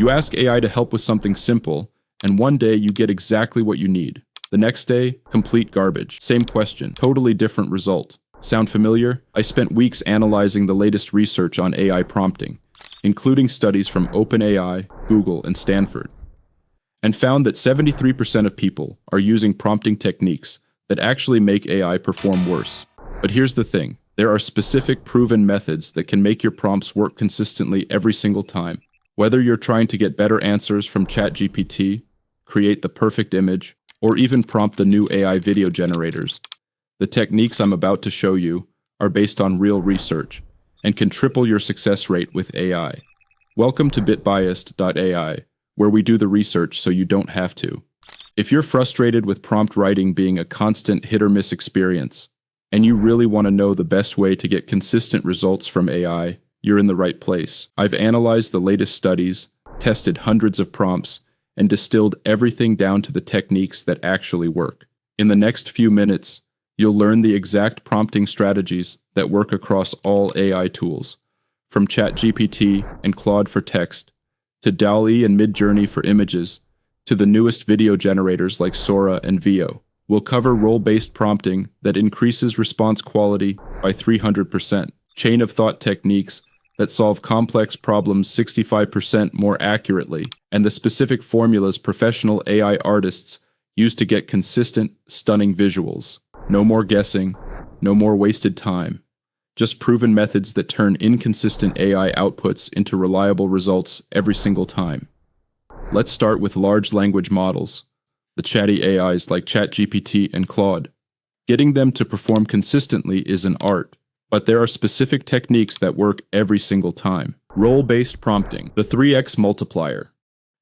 You ask AI to help with something simple, and one day you get exactly what you need. The next day, complete garbage. Same question, totally different result. Sound familiar? I spent weeks analyzing the latest research on AI prompting, including studies from OpenAI, Google, and Stanford, and found that 73% of people are using prompting techniques that actually make AI perform worse. But here's the thing, there are specific proven methods that can make your prompts work consistently every single time. Whether you're trying to get better answers from ChatGPT, create the perfect image, or even prompt the new AI video generators, the techniques I'm about to show you are based on real research and can triple your success rate with AI. Welcome to bitbiased.ai, where we do the research so you don't have to. If you're frustrated with prompt writing being a constant hit-or-miss experience, and you really want to know the best way to get consistent results from AI, you're in the right place. I've analyzed the latest studies, tested hundreds of prompts, and distilled everything down to the techniques that actually work. In the next few minutes, you'll learn the exact prompting strategies that work across all AI tools, from ChatGPT and Claude for text, to dall-e and Midjourney for images, to the newest video generators like Sora and Veo. We'll cover role-based prompting that increases response quality by 300%, chain of thought techniques that solve complex problems 65% more accurately, and the specific formulas professional AI artists use to get consistent, stunning visuals. No more guessing, no more wasted time. Just proven methods that turn inconsistent AI outputs into reliable results every single time. Let's start with large language models, the chatty AIs like ChatGPT and Claude. Getting them to perform consistently is an art, but there are specific techniques that work every single time. Role-based prompting, the 3x multiplier.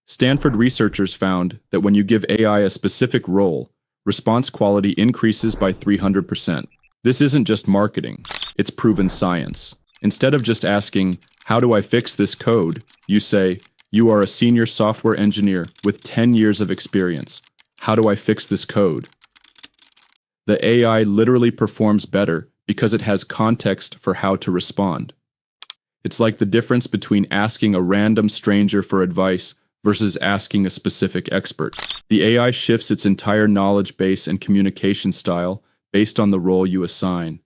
Stanford researchers found that when you give AI a specific role, response quality increases by 300%. This isn't just marketing, it's proven science. Instead of just asking, "How do I fix this code?" you say, "You are a senior software engineer with 10 years of experience. How do I fix this code?" The AI literally performs better because it has context for how to respond. It's like the difference between asking a random stranger for advice versus asking a specific expert. The AI shifts its entire knowledge base and communication style based on the role you assign.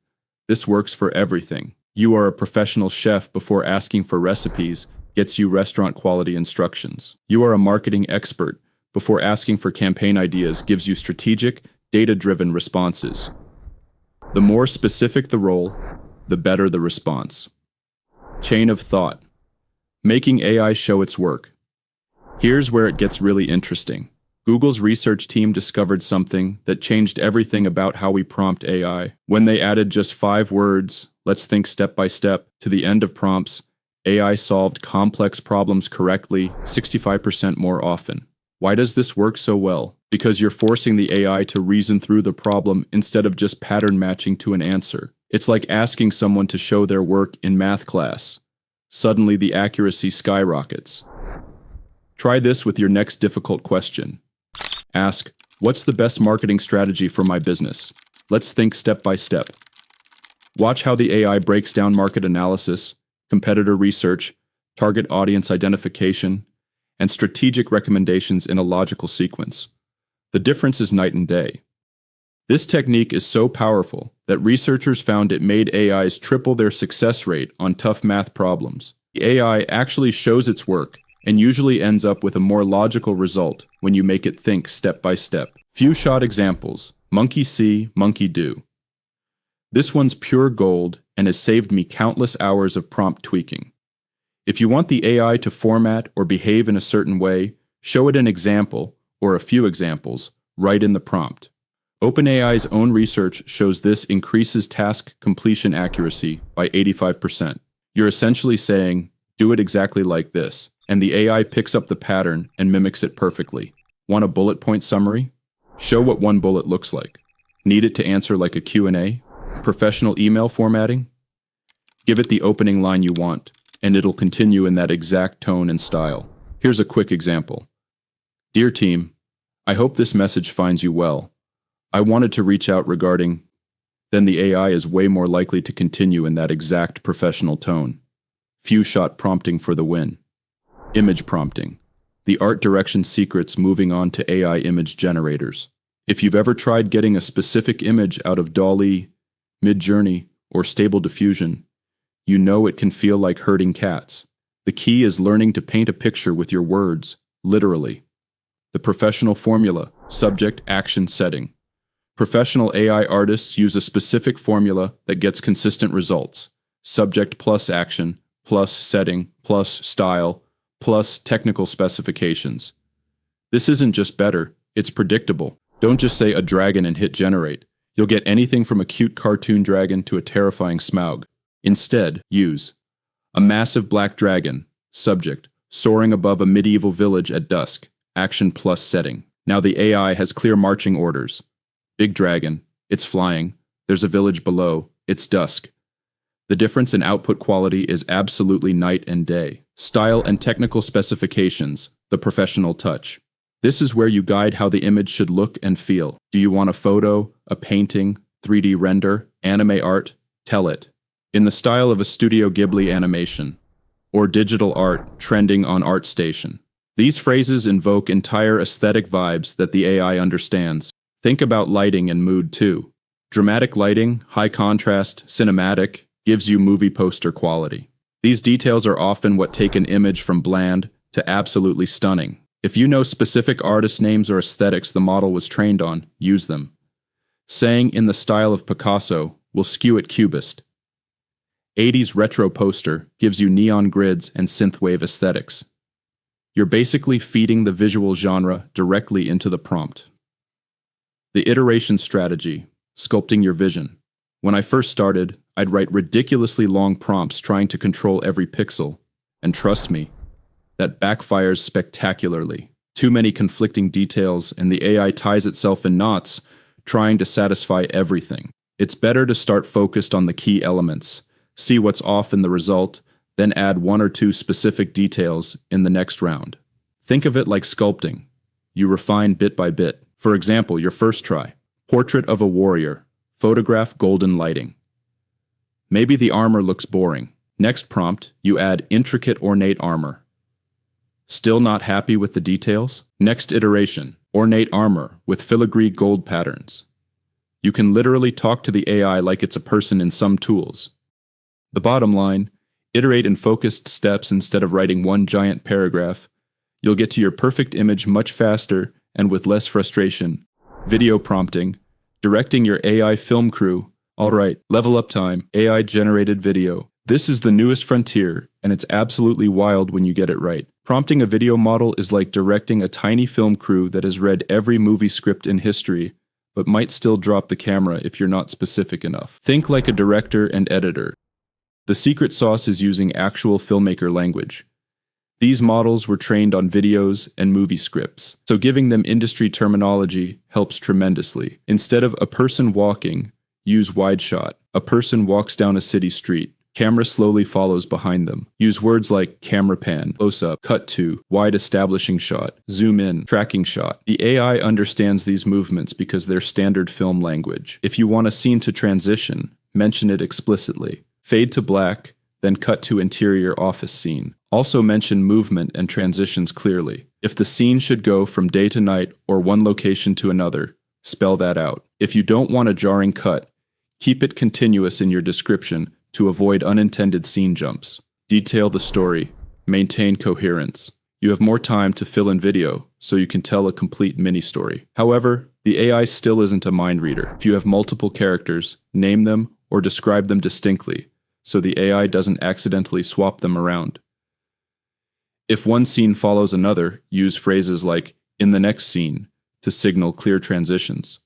This works for everything. You are a professional chef before asking for recipes gets you restaurant quality instructions. You are a marketing expert before asking for campaign ideas gives you strategic, data-driven responses. The more specific the role, the better the response. Chain of thought. Making AI show its work. Here's where it gets really interesting. Google's research team discovered something that changed everything about how we prompt AI. When they added just 5 words, "Let's think step by step," to the end of prompts, AI solved complex problems correctly 65% more often. Why does this work so well? Because you're forcing the AI to reason through the problem instead of just pattern matching to an answer. It's like asking someone to show their work in math class. Suddenly the accuracy skyrockets. Try this with your next difficult question. Ask, "What's the best marketing strategy for my business? Let's think step by step." Watch how the AI breaks down market analysis, competitor research, target audience identification, and strategic recommendations in a logical sequence. The difference is night and day. This technique is so powerful that researchers found it made AIs triple their success rate on tough math problems. The AI actually shows its work and usually ends up with a more logical result when you make it think step by step. Few shot examples. Monkey see, monkey do. This one's pure gold and has saved me countless hours of prompt tweaking. If you want the AI to format or behave in a certain way, show it an example, or a few examples, right in the prompt. OpenAI's own research shows this increases task completion accuracy by 85%. You're essentially saying, "Do it exactly like this," and the AI picks up the pattern and mimics it perfectly. Want a bullet point summary? Show what one bullet looks like. Need it to answer like a Q&A? Professional email formatting? Give it the opening line you want, and it'll continue in that exact tone and style. Here's a quick example. "Dear team, I hope this message finds you well. I wanted to reach out regarding..." Then the AI is way more likely to continue in that exact professional tone. Few shot prompting for the win. Image prompting. The art direction secrets moving on to AI image generators. If you've ever tried getting a specific image out of dall-e, Midjourney, or Stable Diffusion, you know it can feel like herding cats. The key is learning to paint a picture with your words, literally. The professional formula: subject, action, setting. Professional AI artists use a specific formula that gets consistent results: subject plus action, plus setting, plus style, plus technical specifications. This isn't just better, it's predictable. Don't just say a dragon and hit generate. You'll get anything from a cute cartoon dragon to a terrifying Smaug. Instead, use a massive black dragon, subject, soaring above a medieval village at dusk, action plus setting. Now the AI has clear marching orders. Big dragon, it's flying. There's a village below, it's dusk. The difference in output quality is absolutely night and day. Style and technical specifications, the professional touch. This is where you guide how the image should look and feel. Do you want a photo, a painting, 3D render, anime art? Tell it. In the style of a Studio Ghibli animation, or digital art trending on ArtStation. These phrases invoke entire aesthetic vibes that the AI understands. Think about lighting and mood too. Dramatic lighting, high contrast, cinematic, gives you movie poster quality. These details are often what take an image from bland to absolutely stunning. If you know specific artist names or aesthetics the model was trained on, use them. Saying "in the style of Picasso" will skew it cubist. 80s retro poster gives you neon grids and synthwave aesthetics. You're basically feeding the visual genre directly into the prompt. The iteration strategy, sculpting your vision. When I first started, I'd write ridiculously long prompts trying to control every pixel, and trust me, that backfires spectacularly. Too many conflicting details, and the AI ties itself in knots, trying to satisfy everything. It's better to start focused on the key elements, see what's off in the result, then add one or two specific details in the next round. Think of it like sculpting. You refine bit by bit. For example, your first try. Portrait of a warrior. Photograph golden lighting. Maybe the armor looks boring. Next prompt, you add intricate ornate armor. Still not happy with the details? Next iteration, ornate armor with filigree gold patterns. You can literally talk to the AI like it's a person in some tools. The bottom line, iterate in focused steps instead of writing one giant paragraph. You'll get to your perfect image much faster and with less frustration. Video prompting, directing your AI film crew. Alright, level up time, AI generated video. This is the newest frontier, and it's absolutely wild when you get it right. Prompting a video model is like directing a tiny film crew that has read every movie script in history, but might still drop the camera if you're not specific enough. Think like a director and editor. The secret sauce is using actual filmmaker language. These models were trained on videos and movie scripts, so giving them industry terminology helps tremendously. Instead of a person walking, use wide shot. A person walks down a city street. Camera slowly follows behind them. Use words like camera pan, close-up, cut to, wide establishing shot, zoom in, tracking shot. The AI understands these movements because they're standard film language. If you want a scene to transition, mention it explicitly. Fade to black, then cut to interior office scene. Also mention movement and transitions clearly. If the scene should go from day to night or one location to another, spell that out. If you don't want a jarring cut, keep it continuous in your description to avoid unintended scene jumps. Detail the story. Maintain coherence. You have more time to fill in video, so you can tell a complete mini-story. However, the AI still isn't a mind reader. If you have multiple characters, name them or describe them distinctly, so the AI doesn't accidentally swap them around. If one scene follows another, use phrases like, "in the next scene," to signal clear transitions.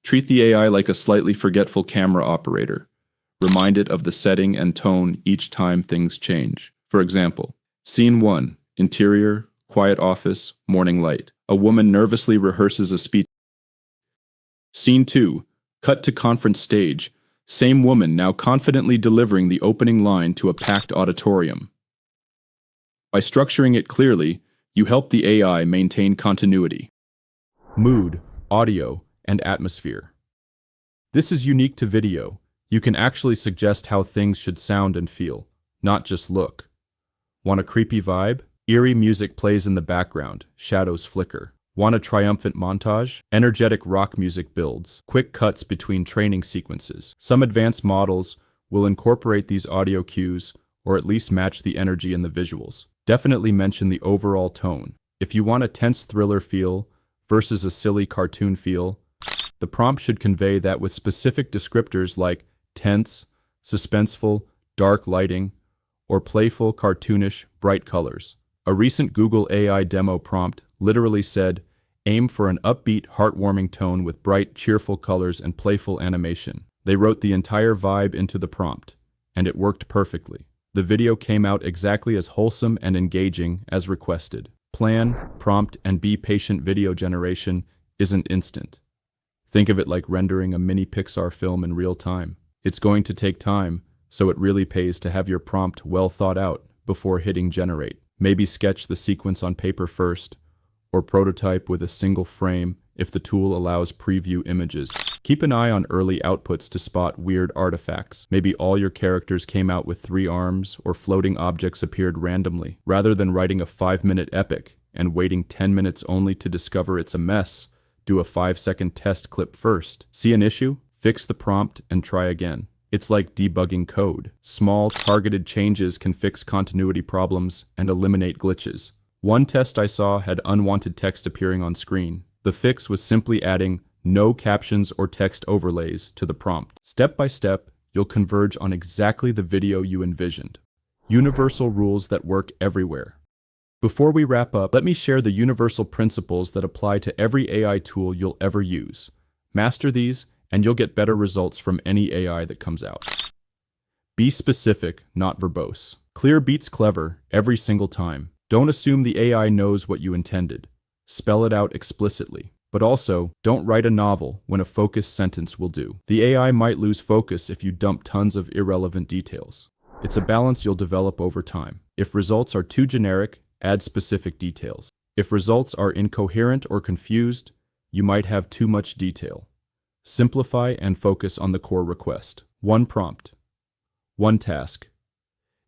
Treat the AI like a slightly forgetful camera operator. Remind it of the setting and tone each time things change. For example, Scene 1, interior, quiet office, morning light. A woman nervously rehearses a speech. Scene 2, cut to conference stage. Same woman now confidently delivering the opening line to a packed auditorium. By structuring it clearly, you help the AI maintain continuity. Mood, audio, and atmosphere. This is unique to video. You can actually suggest how things should sound and feel, not just look. Want a creepy vibe? Eerie music plays in the background, shadows flicker. Want a triumphant montage? Energetic rock music builds, quick cuts between training sequences. Some advanced models will incorporate these audio cues or at least match the energy in the visuals. Definitely mention the overall tone. If you want a tense thriller feel versus a silly cartoon feel, the prompt should convey that with specific descriptors like tense, suspenseful, dark lighting, or playful, cartoonish, bright colors. A recent Google AI demo prompt literally said, "Aim for an upbeat, heartwarming tone with bright, cheerful colors and playful animation." They wrote the entire vibe into the prompt, and it worked perfectly. The video came out exactly as wholesome and engaging as requested. Plan, prompt, and be patient. Video generation isn't instant. Think of it like rendering a mini Pixar film in real time. It's going to take time, so it really pays to have your prompt well thought out before hitting generate. Maybe sketch the sequence on paper first, or prototype with a single frame if the tool allows preview images. Keep an eye on early outputs to spot weird artifacts. Maybe all your characters came out with 3 arms, or floating objects appeared randomly. Rather than writing a 5-minute epic and waiting 10 minutes only to discover it's a mess, do a 5-second test clip first. See an issue? Fix the prompt and try again. It's like debugging code. Small, targeted changes can fix continuity problems and eliminate glitches. One test I saw had unwanted text appearing on screen. The fix was simply adding no captions or text overlays to the prompt. Step by step, you'll converge on exactly the video you envisioned. Universal rules that work everywhere. Before we wrap up, let me share the universal principles that apply to every AI tool you'll ever use. Master these, and you'll get better results from any AI that comes out. Be specific, not verbose. Clear beats clever every single time. Don't assume the AI knows what you intended. Spell it out explicitly. But also, don't write a novel when a focused sentence will do. The AI might lose focus if you dump tons of irrelevant details. It's a balance you'll develop over time. If results are too generic, add specific details. If results are incoherent or confused, you might have too much detail. Simplify and focus on the core request. One prompt. One task.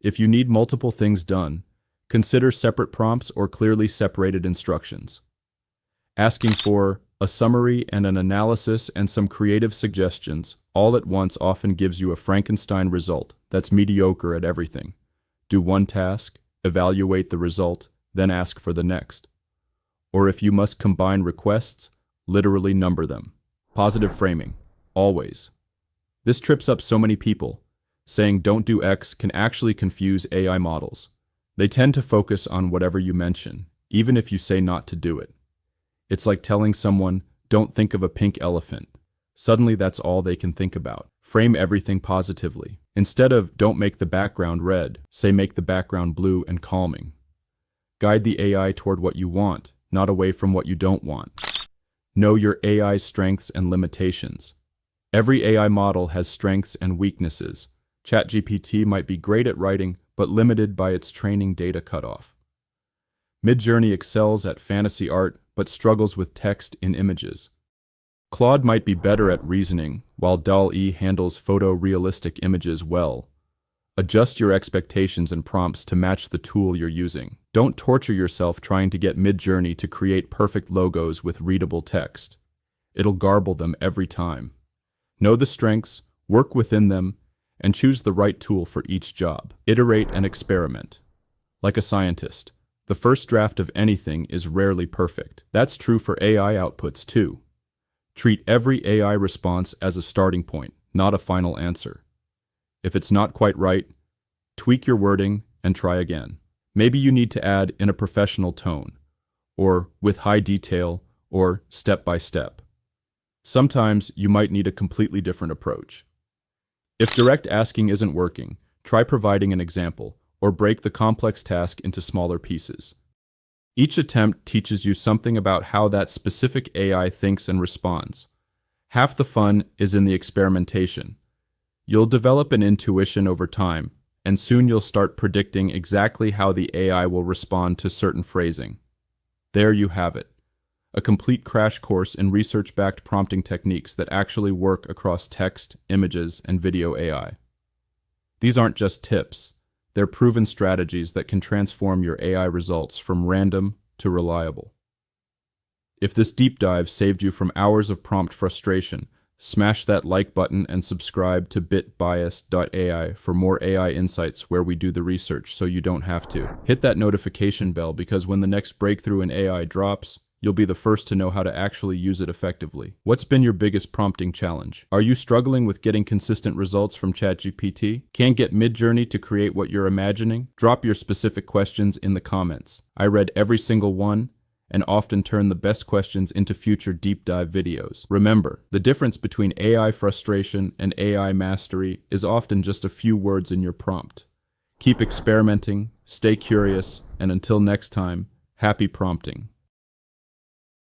If you need multiple things done, consider separate prompts or clearly separated instructions. Asking for a summary and an analysis and some creative suggestions all at once often gives you a Frankenstein result that's mediocre at everything. Do one task, evaluate the result, then ask for the next. Or if you must combine requests, literally number them. Positive framing. Always. This trips up so many people. Saying don't do X can actually confuse AI models. They tend to focus on whatever you mention, even if you say not to do it. It's like telling someone, don't think of a pink elephant. Suddenly that's all they can think about. Frame everything positively. Instead of don't make the background red, say make the background blue and calming. Guide the AI toward what you want, not away from what you don't want. Know your AI's strengths and limitations. Every AI model has strengths and weaknesses. ChatGPT might be great at writing, but limited by its training data cutoff. Midjourney excels at fantasy art, but struggles with text in images. Claude might be better at reasoning, while dall-e handles photorealistic images well. Adjust your expectations and prompts to match the tool you're using. Don't torture yourself trying to get Midjourney to create perfect logos with readable text. It'll garble them every time. Know the strengths, work within them, and choose the right tool for each job. Iterate and experiment. Like a scientist, the first draft of anything is rarely perfect. That's true for AI outputs too. Treat every AI response as a starting point, not a final answer. If it's not quite right, tweak your wording and try again. Maybe you need to add in a professional tone, or with high detail, or step by step. Sometimes you might need a completely different approach. If direct asking isn't working, try providing an example, or break the complex task into smaller pieces. Each attempt teaches you something about how that specific AI thinks and responds. Half the fun is in the experimentation. You'll develop an intuition over time, and soon you'll start predicting exactly how the AI will respond to certain phrasing. There you have it, a complete crash course in research-backed prompting techniques that actually work across text, images, and video AI. These aren't just tips, They're proven strategies that can transform your AI results from random to reliable. If this deep dive saved you from hours of prompt frustration, smash that like button and subscribe to bitbiased.ai for more AI insights where we do the research so you don't have to. Hit that notification bell because when the next breakthrough in AI drops, you'll be the first to know how to actually use it effectively. What's been your biggest prompting challenge? Are you struggling with getting consistent results from ChatGPT? Can't get Midjourney to create what you're imagining? Drop your specific questions in the comments. I read every single one and often turn the best questions into future deep dive videos. Remember, the difference between AI frustration and AI mastery is often just a few words in your prompt. Keep experimenting, stay curious, and until next time, happy prompting.